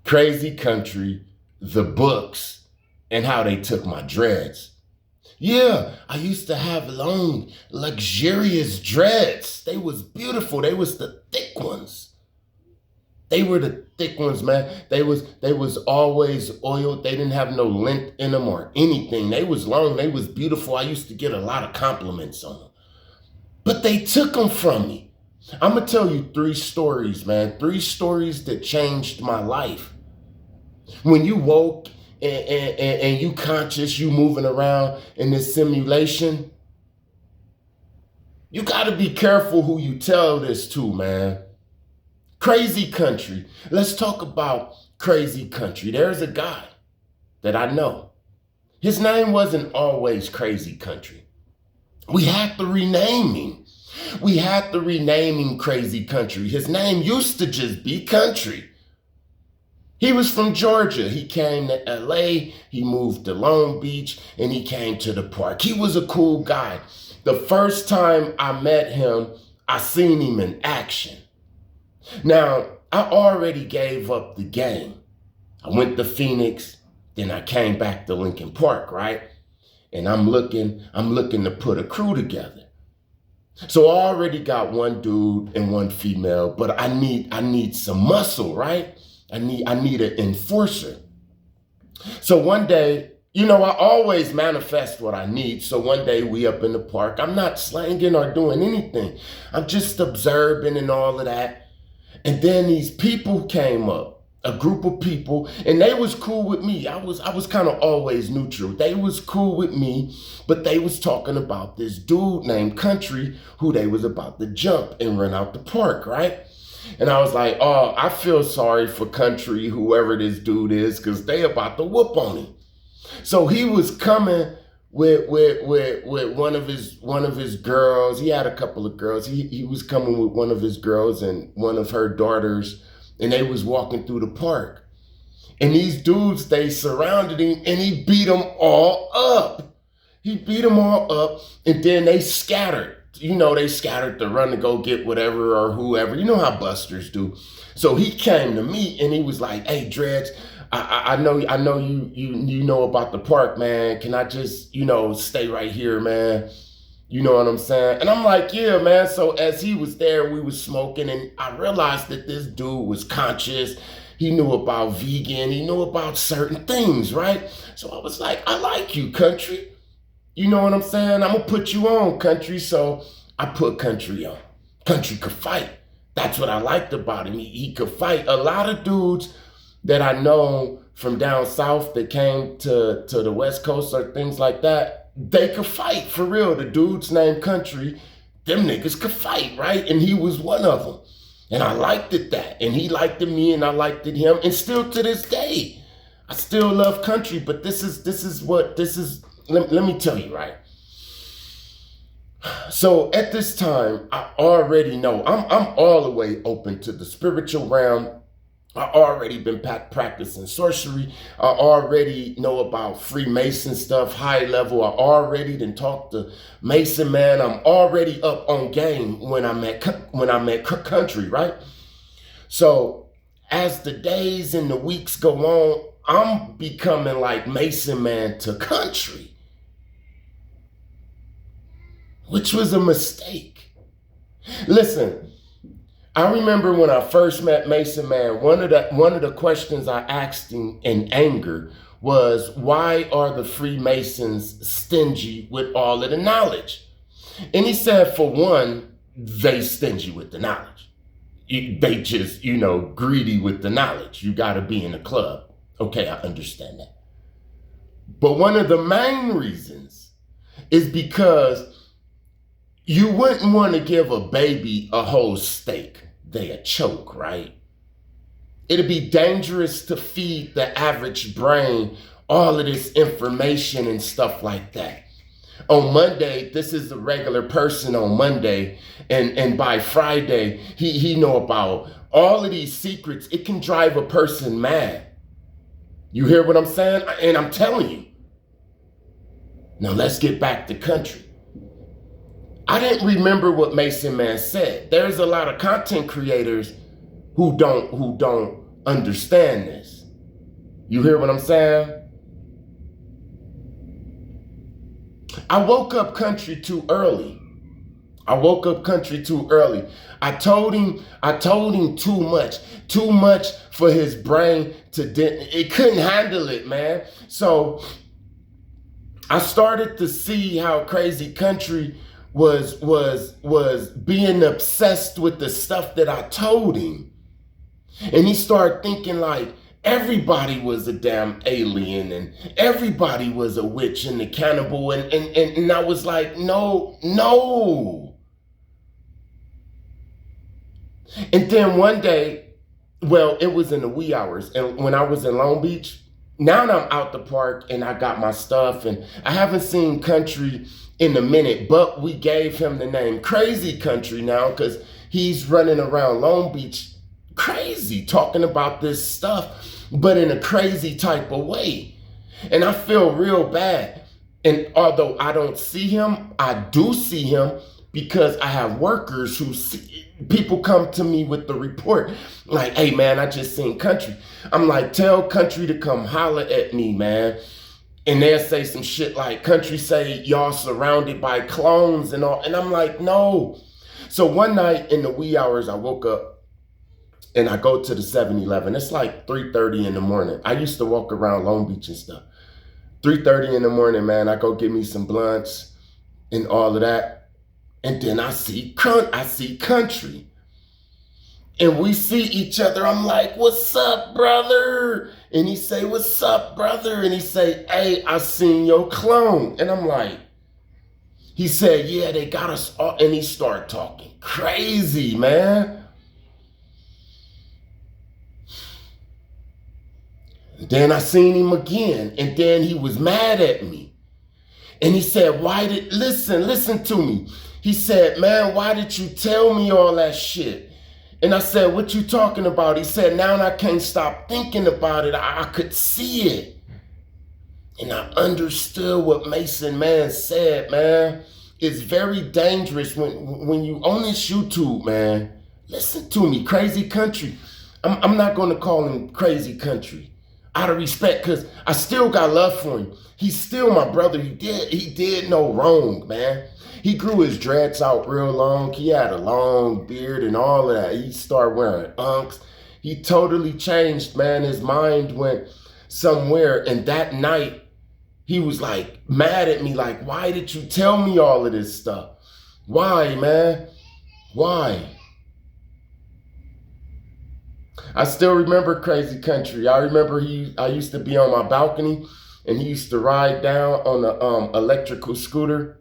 Crazy Country, the books, and how they took my dreads. Yeah, I used to have long, luxurious dreads. They was beautiful. They was the thick ones. They were the thick ones, man. They was always oiled. They didn't have no length in them or anything. They was long. They was beautiful. I used to get a lot of compliments on them. But they took them from me. I'm going to tell you 3 stories, man. 3 stories that changed my life. When you woke and you conscious, you moving around in this simulation, you got to be careful who you tell this to, man. Crazy Country. Let's talk about Crazy Country. There's a guy that I know. His name wasn't always Crazy Country. We had to rename him. We had to rename him Crazy Country. His name used to just be Country. He was from Georgia. He came to LA, he moved to Long Beach, and he came to the park. He was a cool guy. The first time I met him, I seen him in action. Now, I already gave up the game. I went to Phoenix, then I came back to Lincoln Park, right? And I'm looking to put a crew together. So I already got one dude and one female, but I need some muscle, right? I need an enforcer. So one day, I always manifest what I need. So one day we up in the park. I'm not slanging or doing anything. I'm just observing and all of that. And then these people came up, a group of people, and they was cool with me. I was kind of always neutral. They was cool with me, but they was talking about this dude named Country who they was about to jump and run out the park, right? And I was like, oh, I feel sorry for Country, whoever this dude is, because they about to whoop on him. So he was coming with one of his girls. He had a couple of girls. He was coming with one of his girls and one of her daughters, and they was walking through the park. And these dudes, they surrounded him, and he beat them all up. And then they scattered. They scattered to run to go get whatever or whoever. You know how busters do. So he came to me and he was like, hey, Dreads, I know you know about the park, man. Can I just, stay right here, man? You know what I'm saying? And I'm like, yeah, man. So as he was there, we was smoking, and I realized that this dude was conscious. He knew about vegan. He knew about certain things, right? So I was like, I like you, Country. You know what I'm saying? I'm going to put you on, Country. So I put Country on. Country could fight. That's what I liked about him. He could fight. A lot of dudes that I know from down south that came to the West Coast or things like that, they could fight for real. The dudes named Country, them niggas could fight, right? And he was one of them. And I liked it that. And he liked it me and I liked it him. And still to this day, I still love Country. But let me tell you, right? So at this time, I already know I'm all the way open to the spiritual realm. I already been practicing sorcery. I already know about Freemason stuff, high level. I already done talked to Mason, man. I'm already up on game when I met Country, right? So as the days and the weeks go on, I'm becoming like Mason Man to Country, which was a mistake. Listen, I remember when I first met Mason Man, one of the questions I asked him in anger was, why are the Freemasons stingy with all of the knowledge? And he said, for one, they stingy with the knowledge. They just, greedy with the knowledge. You got to be in a club. Okay, I understand that. But one of the main reasons is because you wouldn't want to give a baby a whole steak. They'd choke, right? It'd be dangerous to feed the average brain all of this information and stuff like that. On Monday, this is a regular person on Monday, and by Friday, he know about all of these secrets. It can drive a person mad. You hear what I'm saying? And I'm telling you. Now let's get back to Country. I didn't remember what Mason Man said. There's a lot of content creators who don't understand this. You hear what I'm saying? I woke up country too early. I woke up country too early. I told him too much for his brain it couldn't handle it, man. So I started to see how crazy country was being obsessed with the stuff that I told him. And he started thinking like everybody was a damn alien and everybody was a witch and a cannibal. And I was like, no. And then one day, well, it was in the wee hours. And when I was in Long Beach, now I'm out the park and I got my stuff and I haven't seen Country in a minute, but we gave him the name Crazy Country now because he's running around Long Beach crazy, talking about this stuff, but in a crazy type of way. And I feel real bad. And although I don't see him, I do see him because I have workers who see, people come to me with the report like, hey man, I just seen Country. I'm like, tell Country to come holler at me, man. And they'll say some shit like, Country say y'all surrounded by clones and all. And I'm like, no. So one night in the wee hours, I woke up and I go to the 7-Eleven. It's like 3:30 in the morning. I used to walk around Long Beach and stuff. 3:30 in the morning, man, I go get me some blunts and all of that. And then I see Country. And we see each other. I'm like, what's up, brother? And he say, what's up, brother? And he say, hey, I seen your clone. And I'm like, he said, yeah, they got us all. And he started talking crazy, man. Then I seen him again. And then he was mad at me. And he said, listen to me. He said, man, why did you tell me all that shit? And I said, what you talking about? He said, now I can't stop thinking about it. I could see it. And I understood what Mason Man said, man. It's very dangerous when you on this YouTube, man. Listen to me, Crazy Country. I'm not going to call him Crazy Country out of respect because I still got love for him. He's still my brother. He did no wrong, man. He grew his dreads out real long. He had a long beard and all of that. He started wearing unks. He totally changed, man. His mind went somewhere. And that night, he was like mad at me. Like, why did you tell me all of this stuff? Why, man? Why? I still remember Crazy Country. I remember I used to be on my balcony and he used to ride down on an electrical scooter.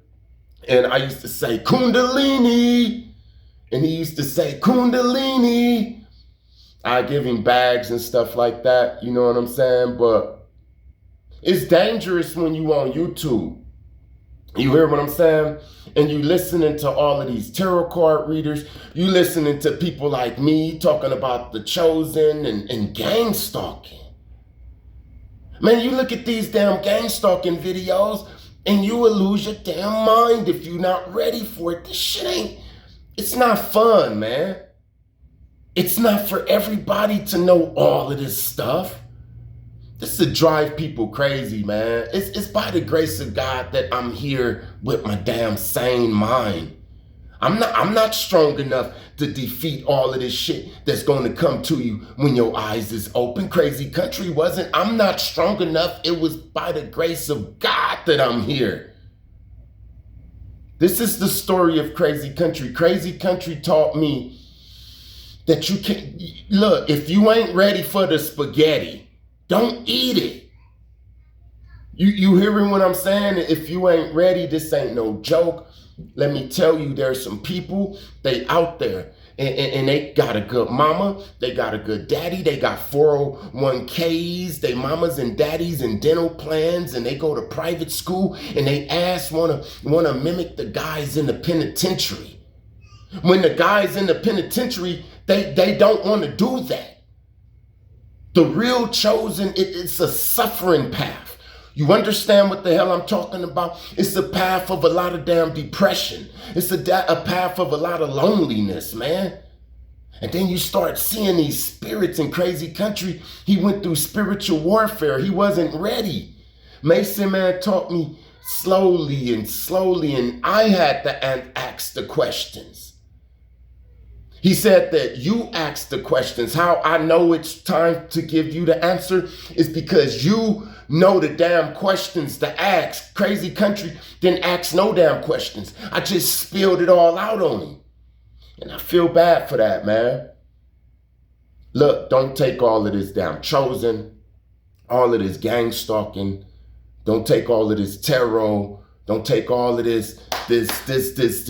And I used to say, Kundalini. And he used to say, Kundalini. I give him bags and stuff like that. You know what I'm saying? But it's dangerous when you on YouTube. You hear what I'm saying? And you listening to all of these tarot card readers. You listening to people like me talking about the chosen and gang stalking. Man, you look at these damn gang stalking videos and you will lose your damn mind if you're not ready for it. This shit it's not fun, man. It's not for everybody to know all of this stuff. This is to drive people crazy, man. It's by the grace of God that I'm here with my damn sane mind. I'm not strong enough to defeat all of this shit that's going to come to you when your eyes is open. Crazy Country wasn't. I'm not strong enough. It was by the grace of God that I'm here. This is the story of Crazy Country. Crazy Country taught me that you can look, if you ain't ready for the spaghetti, don't eat it. You hearing what I'm saying? If you ain't ready, this ain't no joke. Let me tell you, there's some people, they out there and they got a good mama, they got a good daddy, they got 401ks, they mamas and daddies and dental plans, and they go to private school and they ass wanna mimic the guys in the penitentiary. When the guys in the penitentiary, they don't want to do that. The real chosen, it's a suffering path. You understand what the hell I'm talking about? It's a path of a lot of damn depression. It's a path of a lot of loneliness, man. And then you start seeing these spirits in Crazy Country. He went through spiritual warfare. He wasn't ready. Mason Man taught me slowly, and I had to ask the questions. He said that you ask the questions. How I know it's time to give you the answer is because you know the damn questions to ask. Crazy Country didn't ask no damn questions. I just spilled it all out on him. And I feel bad for that, man. Look, don't take all of this damn chosen, all of this gang stalking. Don't take all of this tarot. Don't take all of this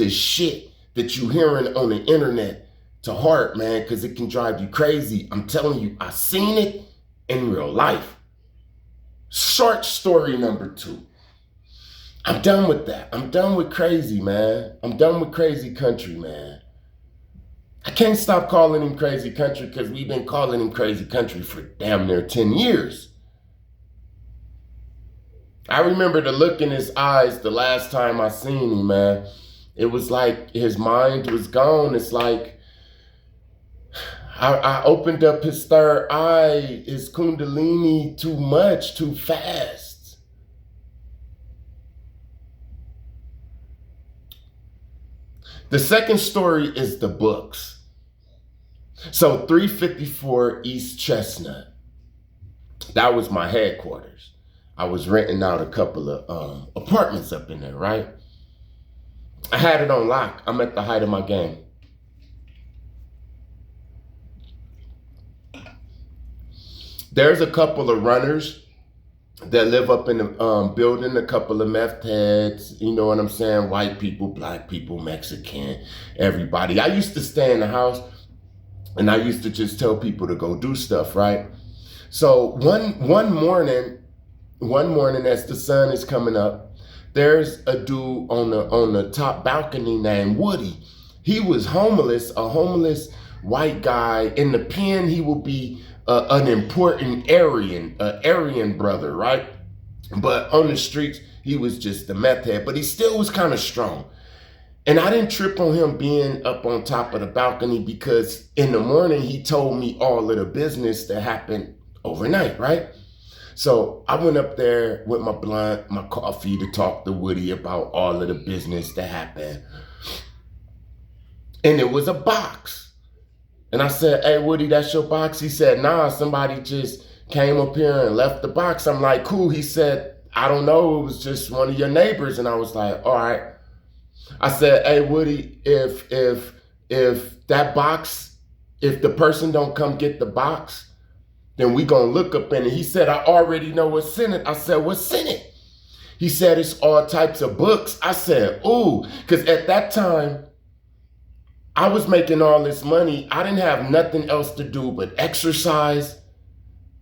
shit that you hearing on the internet to heart, man, because it can drive you crazy. I'm telling you, I seen it in real life. Short story number 2. I'm done with that. I'm done with crazy, man. I'm done with Crazy Country, man. I can't stop calling him Crazy Country because we've been calling him Crazy Country for damn near 10 years. I remember the look in his eyes the last time I seen him, man. It was like his mind was gone. It's like I opened up his third eye, his kundalini too much, too fast. The second story is the books. So 354 East Chestnut, that was my headquarters. I was renting out a couple of apartments up in there, right? I had it on lock. I'm at the height of my game. There's a couple of runners that live up in the building, a couple of meth heads, you know what I'm saying? White people, black people, Mexican, everybody. I used to stay in the house and I used to just tell people to go do stuff, right? So one morning as the sun is coming up, there's a dude on the top balcony named Woody. He was homeless, a homeless white guy. In the pen, he will be an important Aryan brother, right? But on the streets, he was just a meth head, but he still was kind of strong. And I didn't trip on him being up on top of the balcony because in the morning, he told me all of the business that happened overnight, right? So I went up there with my blunt, my coffee to talk to Woody about all of the business that happened. And it was a box. And I said, "Hey, Woody, that's your box?" He said, "Nah, somebody just came up here and left the box." I'm like, "Cool." He said, "I don't know, it was just one of your neighbors." And I was like, "All right." I said, "Hey, Woody, if that box, if the person don't come get the box, then we gonna look up in it." He said, "I already know what's in it." I said, "What's in it?" He said, "It's all types of books." I said, "Ooh," because at that time, I was making all this money. I didn't have nothing else to do but exercise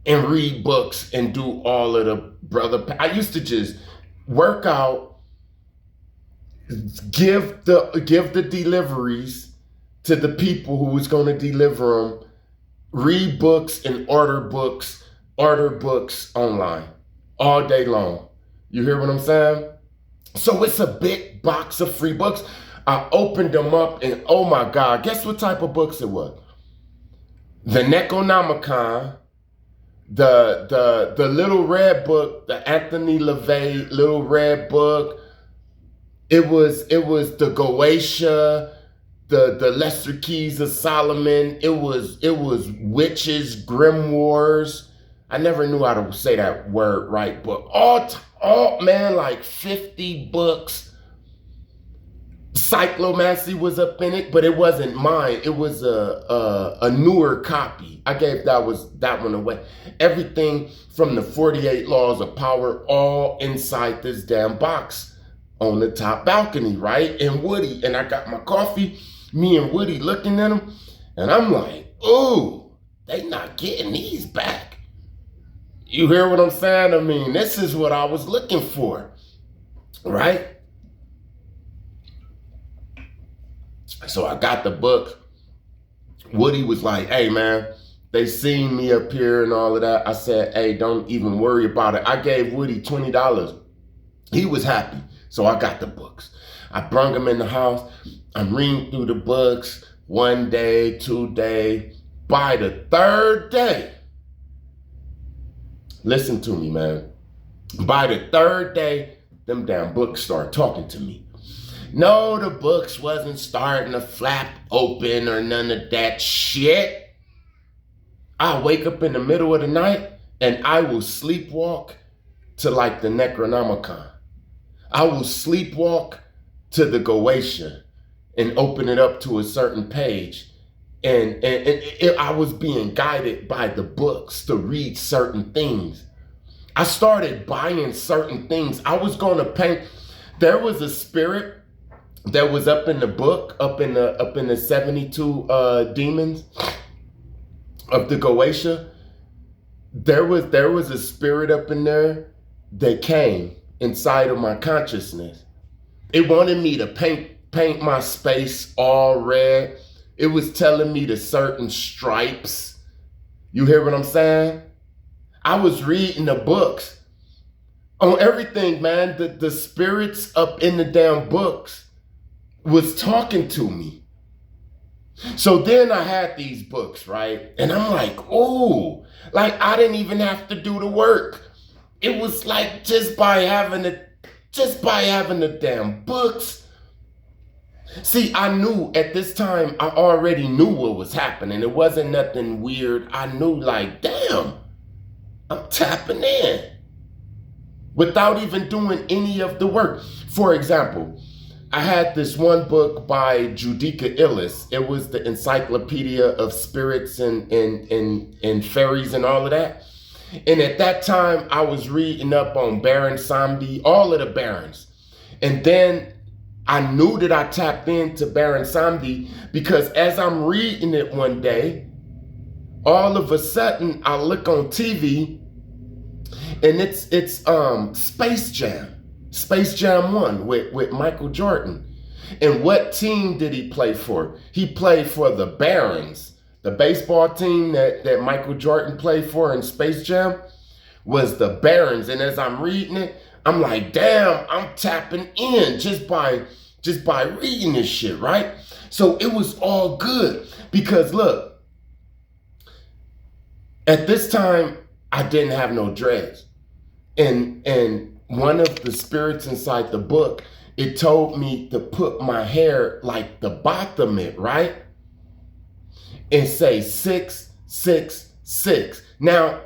and read books and do all of the brother. I used to just work out, give the deliveries to the people who was going to deliver them, read books and order books online all day long. You hear what I'm saying? So it's a big box of free books. I opened them up and oh my God, guess what type of books it was? The Necronomicon, the Little Red Book, the Anthony LaVey Little Red Book. It was the Goetia, the Lesser Keys of Solomon. It was witches, grimoires. I never knew how to say that word right, but all man, like 50 books. Cyclomancy was up in it, but it wasn't mine. It was a newer copy. I gave that one away. Everything from the 48 Laws of Power, all inside this damn box on the top balcony, right? And Woody, and I got my coffee, me and Woody looking at him, and I'm like, ooh, they not getting these back. You hear what I'm saying? I mean, this is what I was looking for, right? So I got the book. Woody was like, "Hey, man, they seen me up here and all of that." I said, "Hey, don't even worry about it." I gave Woody $20. He was happy. So I got the books. I brung them in the house. I'm reading through the books. 1 day, 2 day. By the 3rd day, listen to me, man. By the 3rd day, them damn books start talking to me. No, the books wasn't starting to flap open or none of that shit. I wake up in the middle of the night and I will sleepwalk to like the Necronomicon. I will sleepwalk to the Goetia and open it up to a certain page. And I was being guided by the books to read certain things. I started buying certain things. I was going to paint. There was a spirit that was up in the book, up in the 72 demons of the Goetia. There was a spirit up in there that came inside of my consciousness. It wanted me to paint my space all red. It was telling me the certain stripes. You hear what I'm saying? I was reading the books on everything, man. The spirits up in the damn books was talking to me. So then I had these books, right? And I'm like, oh, like I didn't even have to do the work. It was like just by having the damn books. See, I knew at this time, I already knew what was happening. It wasn't nothing weird. I knew like, damn, I'm tapping in without even doing any of the work. For example, I had this one book by Judica Illis. It was the Encyclopedia of Spirits and Fairies and all of that. And at that time, I was reading up on Baron Samedi, all of the barons. And then I knew that I tapped into Baron Samedi because as I'm reading it one day, all of a sudden I look on TV and it's Space Jam 1 with Michael Jordan. And what team did he play for? He played for the Barons. The baseball team that Michael Jordan played for in Space Jam was the Barons. And as I'm reading it, I'm like, damn, I'm tapping in just by reading this shit, right? So it was all good because look, at this time, I didn't have no dreads. And one of the spirits inside the book, it told me to put my hair like the Baphomet, right? And say 666. Now,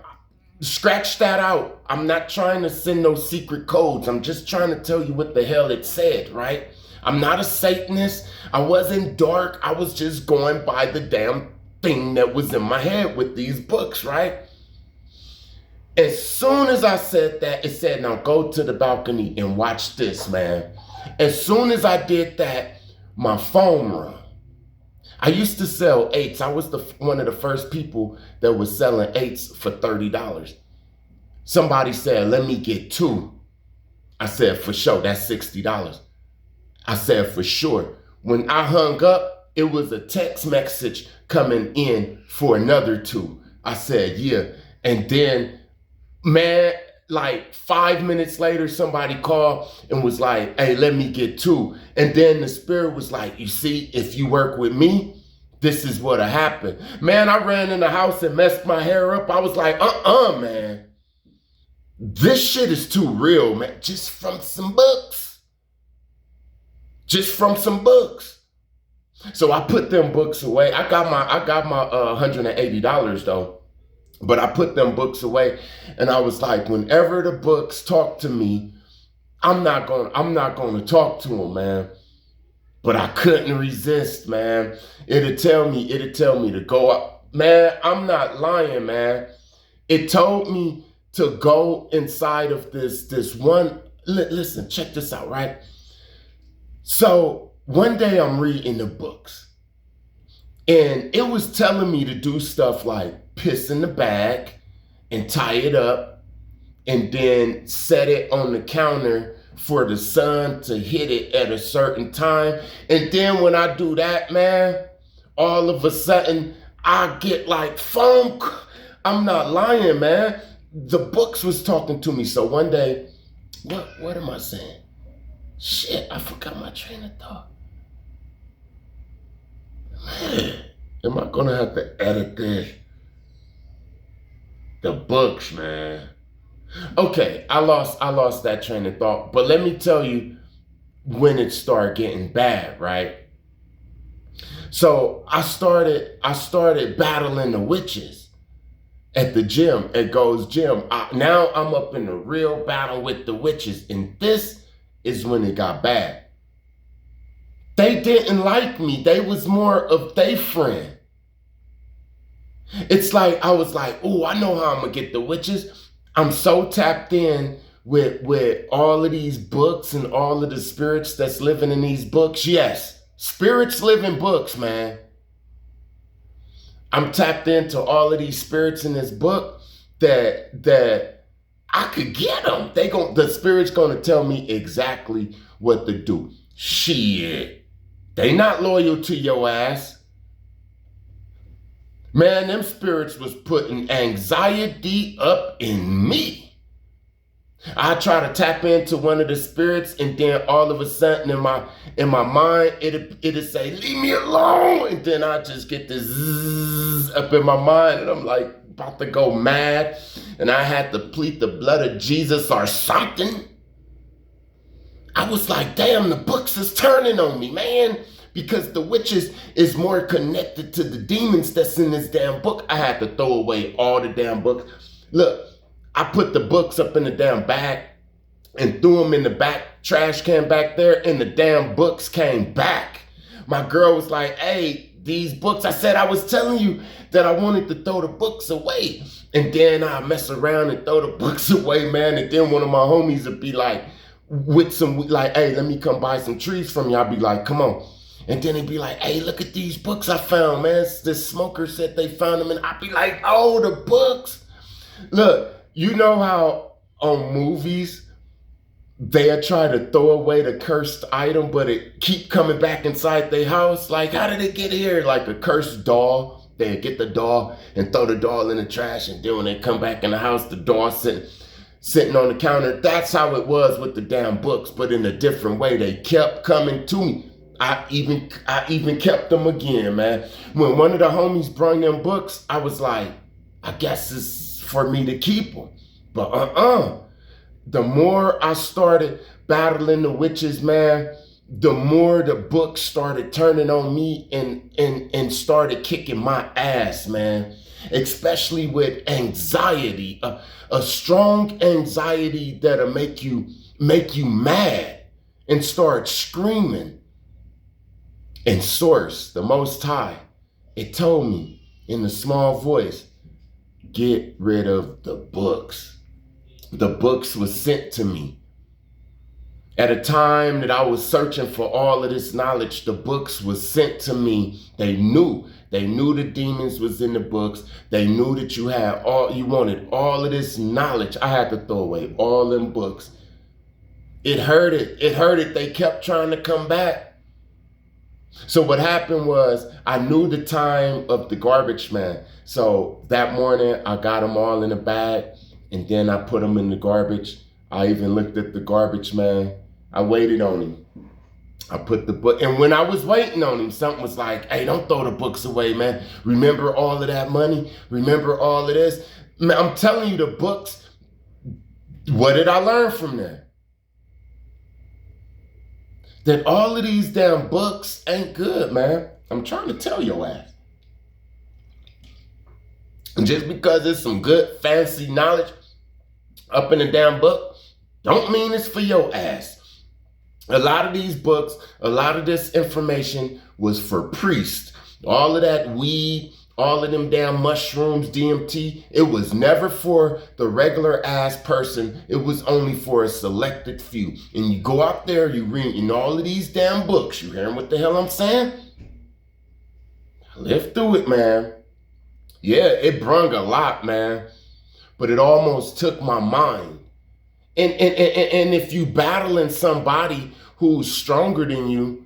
scratch that out. I'm not trying to send no secret codes. I'm just trying to tell you what the hell it said, right? I'm not a Satanist. I wasn't dark. I was just going by the damn thing that was in my head with these books, right? As soon as I said that, it said, now go to the balcony and watch this, man. As soon as I did that, my phone rang. I used to sell 8s. I was one of the first people that was selling 8s for $30. Somebody said, let me get 2. I said, for sure, that's $60. I said, for sure. When I hung up, it was a text message coming in for another 2. I said, yeah. And then, man, like 5 minutes later, somebody called and was like, hey, let me get 2. And then the spirit was like, you see, if you work with me, this is what'll happen. Man, I ran in the house and messed my hair up. I was like, man. This shit is too real, man. Just from some books. So I put them books away. I got my $180 though. But I put them books away and I was like, whenever the books talk to me, I'm not going to talk to them, man. But I couldn't resist, man. It'll tell me to go up. Man, I'm not lying, man. It told me to go inside of this one. Listen, check this out, right? So one day I'm reading the books and it was telling me to do stuff like piss in the bag and tie it up and then set it on the counter for the sun to hit it at a certain time. And then when I do that, man, all of a sudden I get like phone. I'm not lying, man. The books was talking to me. So one day, what am I saying? Shit, I forgot my train of thought. Man, am I gonna have to edit this? The books, man. Okay, I lost that train of thought. But let me tell you when it started getting bad, right? So I started battling the witches at the gym, at Gold's Gym. Now I'm up in a real battle with the witches, and this is when it got bad. They didn't like me. They was more of they friend. It's like I was like, oh, I know how I'm gonna get the witches. I'm so tapped in with all of these books and all of the spirits that's living in these books. Yes, spirits live in books, man. I'm tapped into all of these spirits in this book that I could get them. The spirit's gonna tell me exactly what to do. Shit, they not loyal to your ass. Man, them spirits was putting anxiety up in me. I try to tap into one of the spirits, and then all of a sudden in my mind, it'll say, leave me alone. And then I just get this zzz up in my mind, and I'm like about to go mad. And I had to plead the blood of Jesus or something. I was like, damn, the books is turning on me, man. Because the witches is more connected to the demons that's in this damn book. I had to throw away all the damn books. Look, I put the books up in the damn bag and threw them in the back trash can back there, and the damn books came back. My girl was like, hey, these books, I said I was telling you that I wanted to throw the books away. And then I mess around and throw the books away, man. And then one of my homies would be like, hey, let me come buy some trees from you. I'd be like, come on. And then he'd be like, hey, look at these books I found, man. This smoker said they found them. And I'd be like, oh, the books. Look, you know how on movies, they'll try to throw away the cursed item, but it keep coming back inside their house? Like, how did it get here? Like a cursed doll. They'll get the doll and throw the doll in the trash. And then when they come back in the house, the doll sitting on the counter. That's how it was with the damn books, but in a different way. They kept coming to me. I even kept them again, man. When one of the homies brought them books, I was like, I guess it's for me to keep them. But the more I started battling the witches, man, the more the books started turning on me and started kicking my ass, man. Especially with anxiety, a strong anxiety that'll make you mad and start screaming. And Source, the Most High, it told me in a small voice, get rid of the books. The books was sent to me. At a time that I was searching for all of this knowledge, the books was sent to me. They knew the demons was in the books. They knew that you wanted all of this knowledge. I had to throw away all them books. It hurted. They kept trying to come back. So what happened was I knew the time of the garbage man. So that morning I got them all in a bag, and then I put them in the garbage. I even looked at the garbage man. I waited on him. I put the book, and when I was waiting on him, something was like, hey, don't throw the books away, man. Remember all of that money? Remember all of this? Man, I'm telling you, the books, what did I learn from that? That all of these damn books ain't good, man. I'm trying to tell your ass. And just because it's some good fancy knowledge up in the damn book, don't mean it's for your ass. A lot of these books, a lot of this information was for priests. All of that weed, all of them damn mushrooms, DMT, it was never for the regular ass person. It was only for a selected few. And you go out there, you read in all of these damn books. You hearing what the hell I'm saying? I lived through it, man. Yeah, it brung a lot, man. But it almost took my mind. And if you battling somebody who's stronger than you,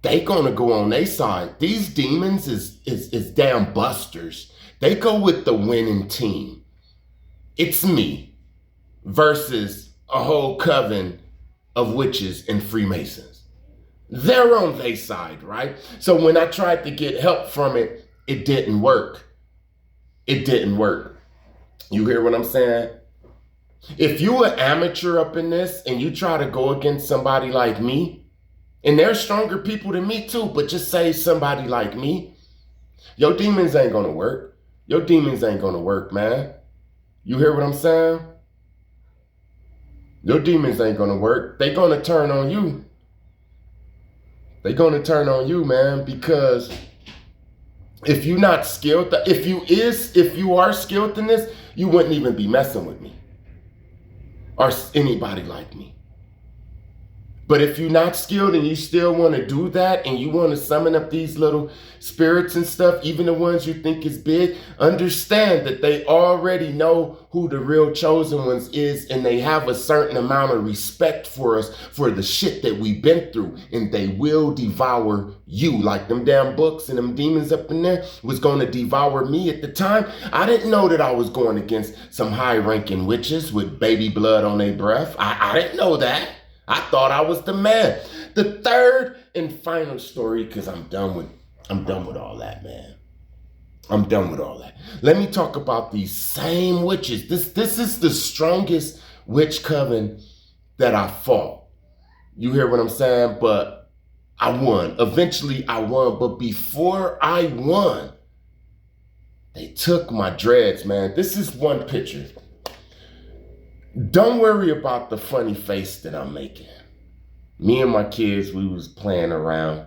they gonna go on their side. These demons is damn busters. They go with the winning team. It's me versus a whole coven of witches and Freemasons. They're on their side, right? So when I tried to get help from it, it didn't work. It didn't work. You hear what I'm saying? If you an amateur up in this and you try to go against somebody like me, and there's stronger people than me too, but just say somebody like me, your demons ain't gonna work. Your demons ain't gonna work, man. You hear what I'm saying? Your demons ain't gonna work. They gonna turn on you. They gonna turn on you, man, because if you're not skilled, if you are skilled in this, you wouldn't even be messing with me or anybody like me. But if you're not skilled and you still want to do that and you want to summon up these little spirits and stuff, even the ones you think is big, understand that they already know who the real chosen ones is, and they have a certain amount of respect for us for the shit that we've been through, and they will devour you. Like them damn books and them demons up in there was going to devour me at the time. I didn't know that I was going against some high-ranking witches with baby blood on their breath. I didn't know that. I thought I was the man. The third and final story, because I'm done with all that, man. I'm done with all that. Let me talk about these same witches. This is the strongest witch coven that I fought. You hear what I'm saying? But I won. Eventually I won. But before I won, they took my dreads, man. This is one picture. Don't worry about the funny face that I'm making. Me and my kids, we was playing around,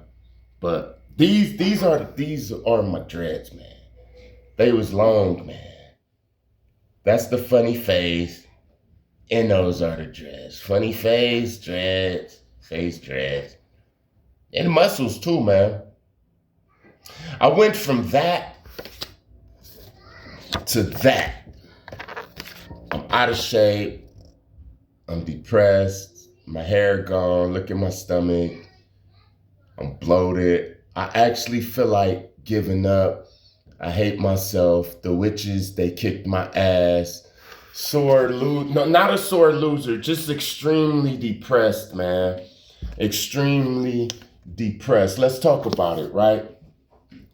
but these are my dreads, man. They was long, man. That's the funny face, and those are the dreads. Funny face, dreads, face, dreads, and muscles too, man. I went from that to that. I'm out of shape. I'm depressed. My hair gone. Look at my stomach. I'm bloated. I actually feel like giving up. I hate myself. The witches, they kicked my ass. No, not a sore loser. Just extremely depressed, man. Extremely depressed. Let's talk about it, right?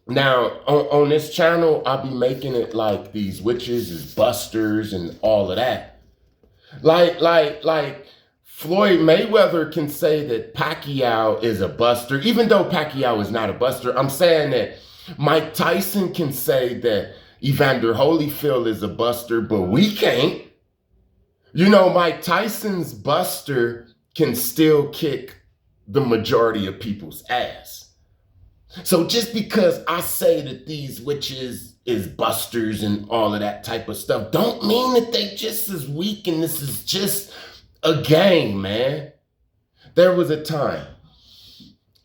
Now, on this channel, I'll be making it like these witches is busters and all of that. Like Floyd Mayweather can say that Pacquiao is a buster, even though Pacquiao is not a buster. I'm saying that Mike Tyson can say that Evander Holyfield is a buster, but we can't. You know, Mike Tyson's buster can still kick the majority of people's ass. So just because I say that these witches is busters and all of that type of stuff, don't mean that they just as weak and this is just a game, man. There was a time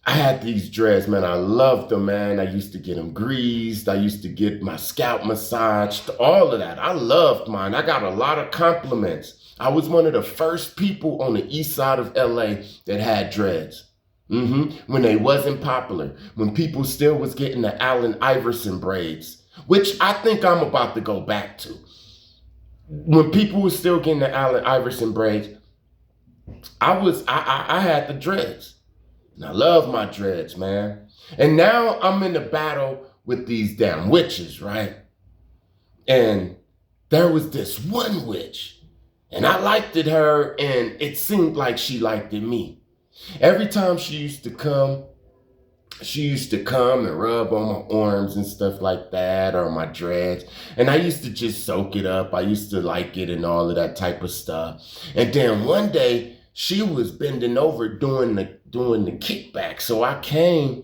I had these dreads, man. I loved them, man. I used to get them greased. I used to get my scalp massaged, all of that. I loved mine. I got a lot of compliments. I was one of the first people on the east side of LA that had dreads. When they wasn't popular, when people still was getting the Allen Iverson braids, which I think I'm about to go back to. When people were still getting the Allen Iverson braids, I had the dreads. And I love my dreads, man. And now I'm in the battle with these damn witches, right? And there was this one witch, and I liked her, and it seemed like she liked me. Every time she used to come and rub on my arms and stuff like that, or my dreads. And I used to just soak it up. I used to like it and all of that type of stuff. And then one day she was bending over doing the kickback. So I came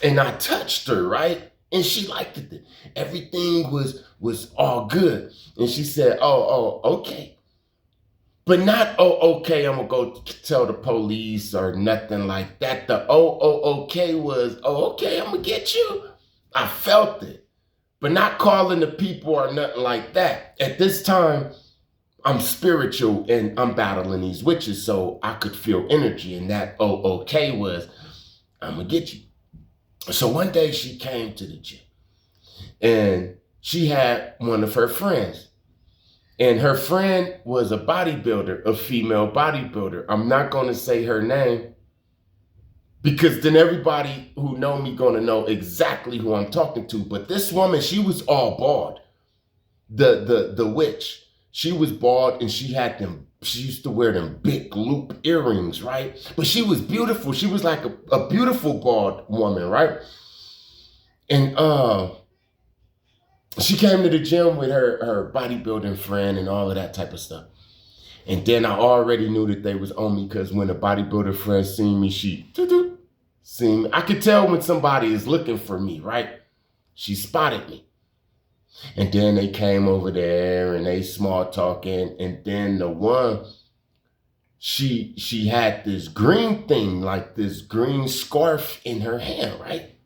and I touched her, right? And she liked it. Everything was all good. And she said, oh, okay. But not, okay, I'm going to go tell the police or nothing like that. The okay was, okay, I'm going to get you. I felt it. But not calling the people or nothing like that. At this time, I'm spiritual and I'm battling these witches, so I could feel energy. And that, okay was, I'm going to get you. So one day she came to the gym and she had one of her friends. And her friend was a bodybuilder, a female bodybuilder. I'm not going to say her name, because then everybody who know me gonna know exactly who I'm talking to. But this woman, she was all bald. The witch, she was bald, and she used to wear them big loop earrings, right? But she was beautiful. She was like a beautiful bald woman, right? And she came to the gym with her bodybuilding friend and all of that type of stuff. And then I already knew that they was on me, because when a bodybuilder friend seen me, she seen me. I could tell when somebody is looking for me, right? She spotted me. And then they came over there and they small talking. And then the one, she had this green thing, like this green scarf in her hand, right?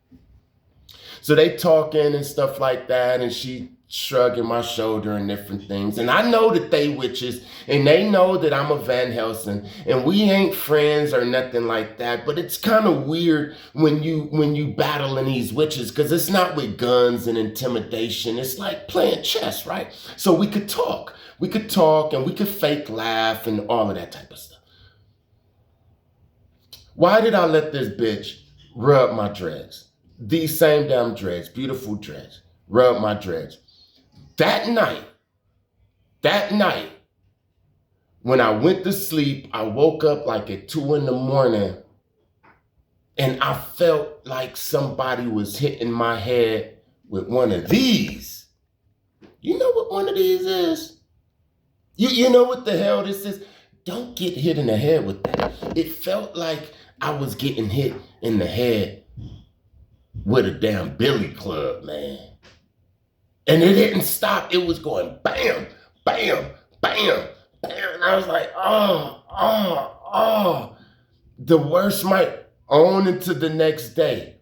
So they talking and stuff like that, and she shrugging my shoulder and different things. And I know that they witches, and they know that I'm a Van Helsing, and we ain't friends or nothing like that. But it's kind of weird when you battling these witches, because it's not with guns and intimidation. It's like playing chess, right? So we could talk. We could talk, and we could fake laugh and all of that type of stuff. Why did I let this bitch rub my dreads? These same damn dreads, beautiful dreads, rub my dreads. That night, when I went to sleep, I woke up like at 2 a.m, and I felt like somebody was hitting my head with one of these. You know what one of these is? You know what the hell this is? Don't get hit in the head with that. It felt like I was getting hit in the head with a damn billy club, man. And it didn't stop. It was going bam, bam, bam, bam. And I was like, oh. The worst might on into the next day.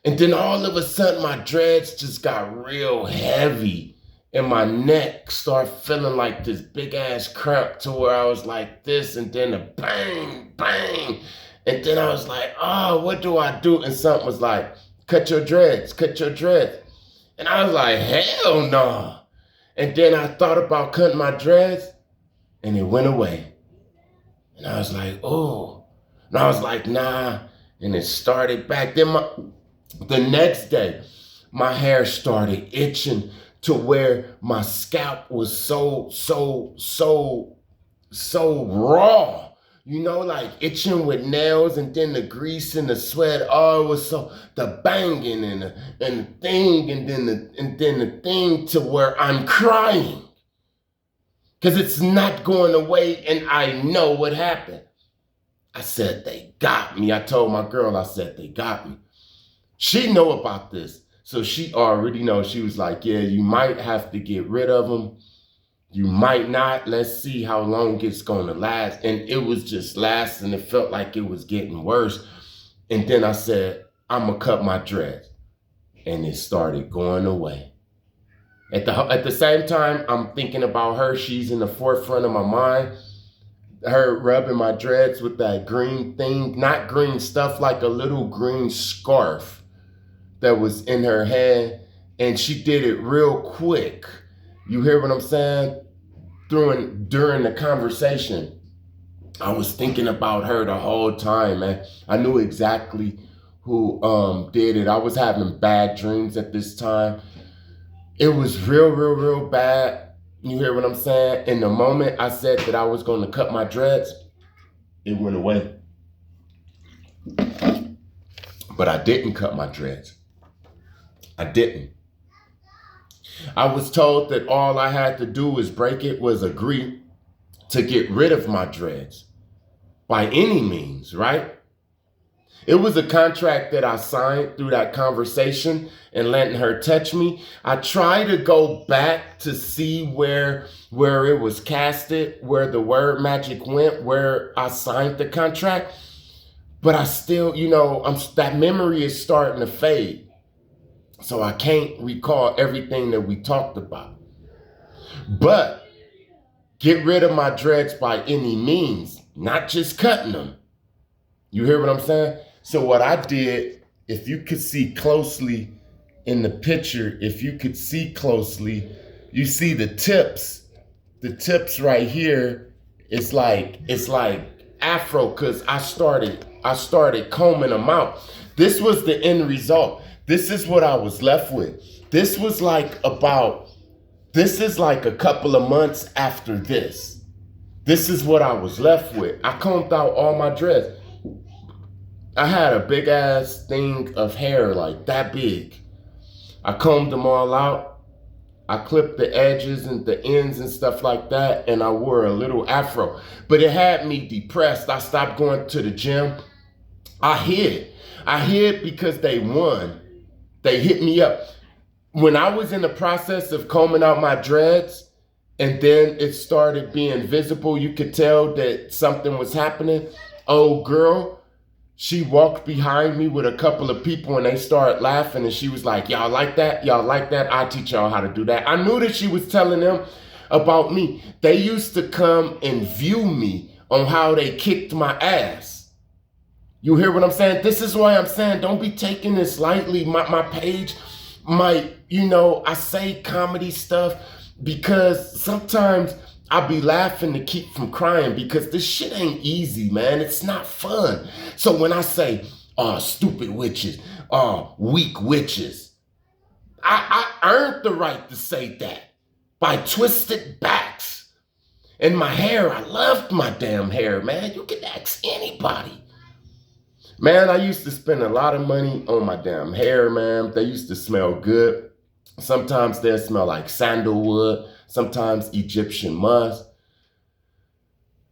And then all of a sudden, my dreads just got real heavy. And my neck started feeling like this big ass cramp, to where I was like this, and then a bang, bang. And then I was like, what do I do? And something was like, cut your dreads, cut your dreads. And I was like, hell no. And then I thought about cutting my dreads, and it went away. And I was like, oh. And I was like, nah. And it started back. Then the next day, my hair started itching to where my scalp was so raw. You know, like itching with nails, and then the grease and the sweat. Oh, it was so, the banging and the thing, and then the thing, to where I'm crying, because it's not going away, and I know what happened. I said, they got me. I told my girl, I said, they got me. She know about this, so she already knows. She was like, yeah, you might have to get rid of them. You might not. Let's see how long it's going to last. And it was just lasting. It felt like it was getting worse. And then I said, I'm going to cut my dreads. And it started going away. At the same time, I'm thinking about her. She's in the forefront of my mind. Her rubbing my dreads with that green thing. Not green stuff, like a little green scarf that was in her hand. And she did it real quick. You hear what I'm saying? During the conversation, I was thinking about her the whole time, man. I knew exactly who did it. I was having bad dreams at this time. It was real bad. You hear what I'm saying? In the moment I said that I was going to cut my dreads, it went away. But I didn't cut my dreads. I didn't. I was told that all I had to do was agree to get rid of my dreads by any means, right? It was a contract that I signed through that conversation and letting her touch me. I tried to go back to see where it was casted, where the word magic went, where I signed the contract. But I still, that memory is starting to fade. So I can't recall everything that we talked about. But get rid of my dreads by any means, not just cutting them. You hear what I'm saying? So what I did, if you could see closely in the picture, you see the tips. The tips right here, it's like afro, because I started I started combing them out. This was the end result. This is what I was left with. This is like a couple of months after this. This is what I was left with. I combed out all my dreads. I had a big ass thing of hair, like that big. I combed them all out. I clipped the edges and the ends and stuff like that, and I wore a little afro. But it had me depressed. I stopped going to the gym. I hid. I hid because they won. They hit me up. When I was in the process of combing out my dreads, and then it started being visible, you could tell that something was happening. Old girl, she walked behind me with a couple of people and they started laughing, and she was like, y'all like that? Y'all like that? I'll teach y'all how to do that. I knew that she was telling them about me. They used to come and view me on how they kicked my ass. You hear what I'm saying? This is why I'm saying don't be taking this lightly. My page might, I say comedy stuff because sometimes I'll be laughing to keep from crying because this shit ain't easy, man. It's not fun. So when I say, stupid witches, weak witches, I earned the right to say that by twisted backs. And my hair, I loved my damn hair, man. You can ask anybody. Man, I used to spend a lot of money on my damn hair, man. They used to smell good. Sometimes they smell like sandalwood. Sometimes Egyptian musk.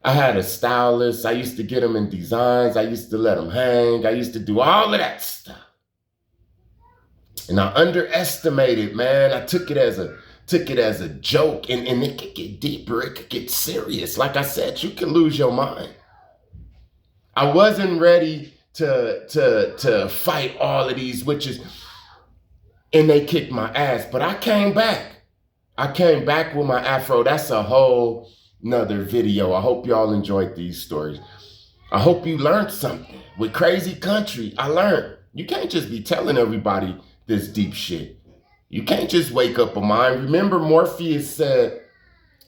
I had a stylist. I used to get them in designs. I used to let them hang. I used to do all of that stuff. And I underestimated, man. I took it as a joke, and it could get deeper. It could get serious. Like I said, you can lose your mind. I wasn't ready to fight all of these witches, and they kicked my ass. But I came back. I came back with my afro. That's a whole nother video. I hope y'all enjoyed these stories. I hope you learned something. With Crazy Country, I learned you can't just be telling everybody this deep shit. You can't just wake up a mind. Remember, Morpheus said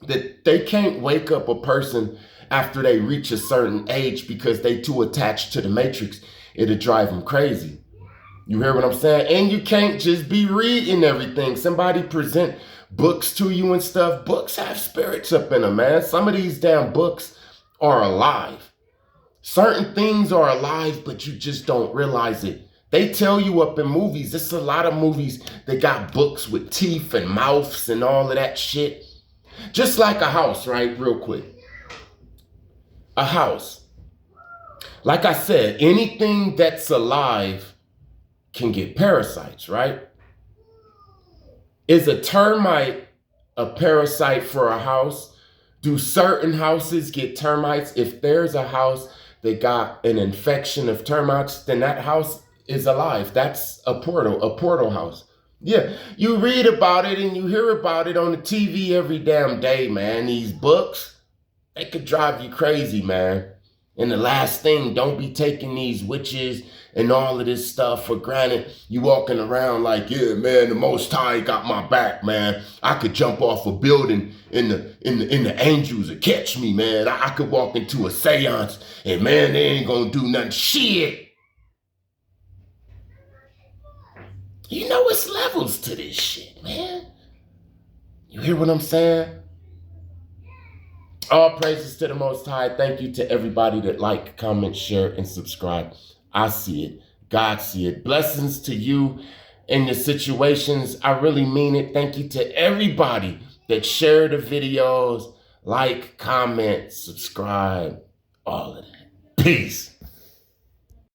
that they can't wake up a person after they reach a certain age because they too attached to the matrix. It'll drive them crazy. You hear what I'm saying? And you can't just be reading everything. Somebody present books to you and stuff. Books have spirits up in them, man. Some of these damn books are alive. Certain things are alive, but you just don't realize it. They tell you up in movies. It's a lot of movies that got books with teeth and mouths and all of that shit. Just like a house, right? Real quick. A house. Like I said, anything that's alive can get parasites, right? Is a termite a parasite for a house? Do certain houses get termites? If there's a house that got an infection of termites, then that house is alive. That's a portal house. Yeah, you read about it and you hear about it on the TV every damn day, man. These books, they could drive you crazy, man. And the last thing, don't be taking these witches and all of this stuff for granted. You walking around like, yeah, man, the Most High got my back, man. I could jump off a building and the angels would catch me, man. I could walk into a seance and, man, they ain't gonna do nothing. Shit. You know, it's levels to this shit, man. You hear what I'm saying? All praises to the Most High. Thank you to everybody that like, comment, share, and subscribe. I see it. God see it. Blessings to you in your situations. I really mean it. Thank you to everybody that shared the videos, like, comment, subscribe, all of that. Peace.